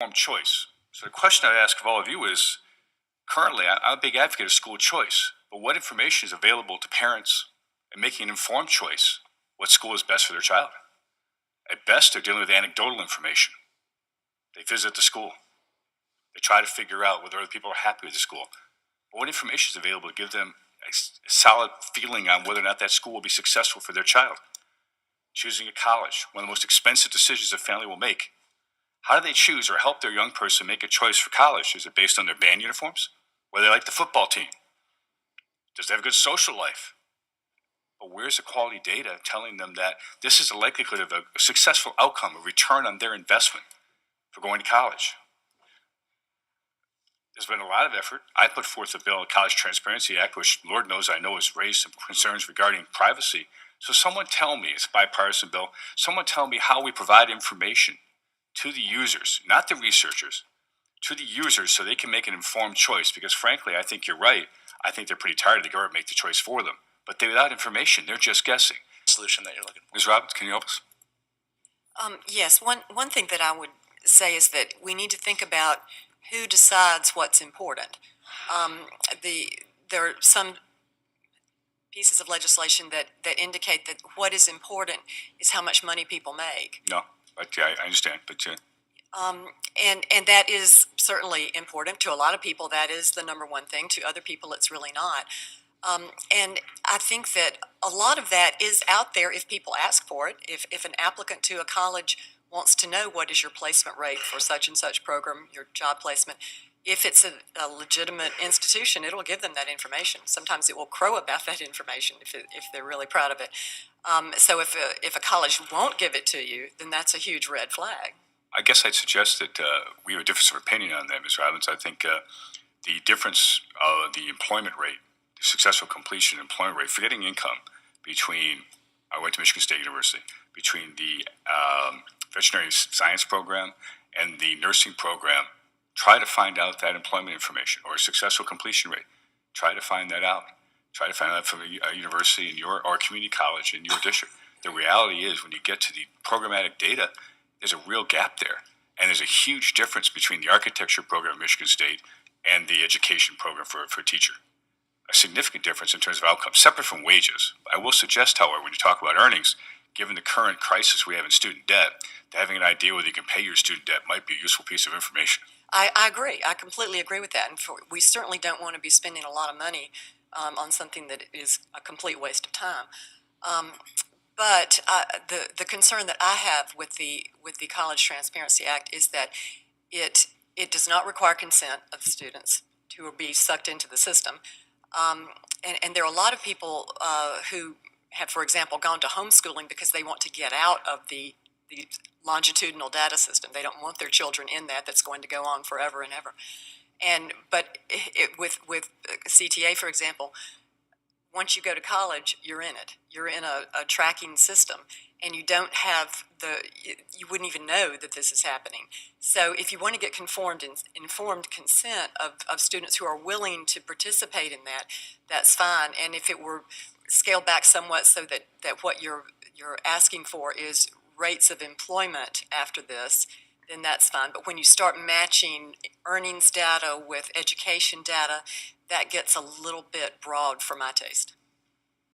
informed choice. So the question I ask of all of you is, currently I'm a big advocate of school choice, but what information is available to parents in making an informed choice what school is best for their child? At best, they're dealing with anecdotal information. They visit the school. They try to figure out whether other people are happy with the school. But what information is available to give them a solid feeling on whether or not that school will be successful for their child? Choosing a college, one of the most expensive decisions a family will make. How do they choose or help their young person make a choice for college? Is it based on their band uniforms? Whether they like the football team? Does they have a good social life? But where's the quality data telling them that this is the likelihood of a successful outcome, a return on their investment for going to college? There's been a lot of effort. I put forth a bill, a College Transparency Act, which Lord knows I know has raised some concerns regarding privacy. So someone tell me, it's a bipartisan bill, someone tell me how we provide information to the users, not the researchers, to the users so they can make an informed choice. Because frankly, I think you're right. I think they're pretty tired of the government make the choice for them. But without information, they're just guessing. Solution that you're looking for. Ms. Robbins, can you help us? Yes, one thing that I would say is that we need to think about who decides what's important. There are some pieces of legislation that indicate that what is important is how much money people make. No, but yeah, I understand. But and that is certainly important to a lot of people. That is the number one thing. To other people, it's really not. And I think that a lot of that is out there if people ask for it. If an applicant to a college wants to know what is your placement rate for such and such program, your job placement, if it's a legitimate institution, it'll give them that information. Sometimes it will crow about that information if they're really proud of it. So if a college won't give it to you, then that's a huge red flag. I guess I'd suggest that we have a difference of opinion on that, Ms. Robbins. I think the difference of the employment rate, the successful completion employment rate, forgetting income, between, I went to Michigan State University, between the veterinary science program and the nursing program, try to find out that employment information or successful completion rate. Try to find that out. Try to find out from a university in your or community college in your district. The reality is when you get to the programmatic data, there's a real gap there. And there's a huge difference between the architecture program at Michigan State and the education program for a teacher. A significant difference in terms of outcomes, separate from wages. I will suggest, however, when you talk about earnings, given the current crisis we have in student debt, having an idea whether you can pay your student debt might be a useful piece of information. I agree. I completely agree with that. And we certainly don't want to be spending a lot of money on something that is a complete waste of time. But the concern that I have with the College Transparency Act is that it does not require consent of students to be sucked into the system. And there are a lot of people who have, for example, gone to homeschooling because they want to get out of the longitudinal data system. They don't want their children in that's going to go on forever and ever. But with CTA, for example, once you go to college, you're in it. You're in a tracking system, and you don't have you wouldn't even know that this is happening. So if you want to get informed consent of students who are willing to participate in that, that's fine. And if it were scaled back somewhat so that what you're asking for is rates of employment after this, then that's fine. But when you start matching earnings data with education data, that gets a little bit broad for my taste.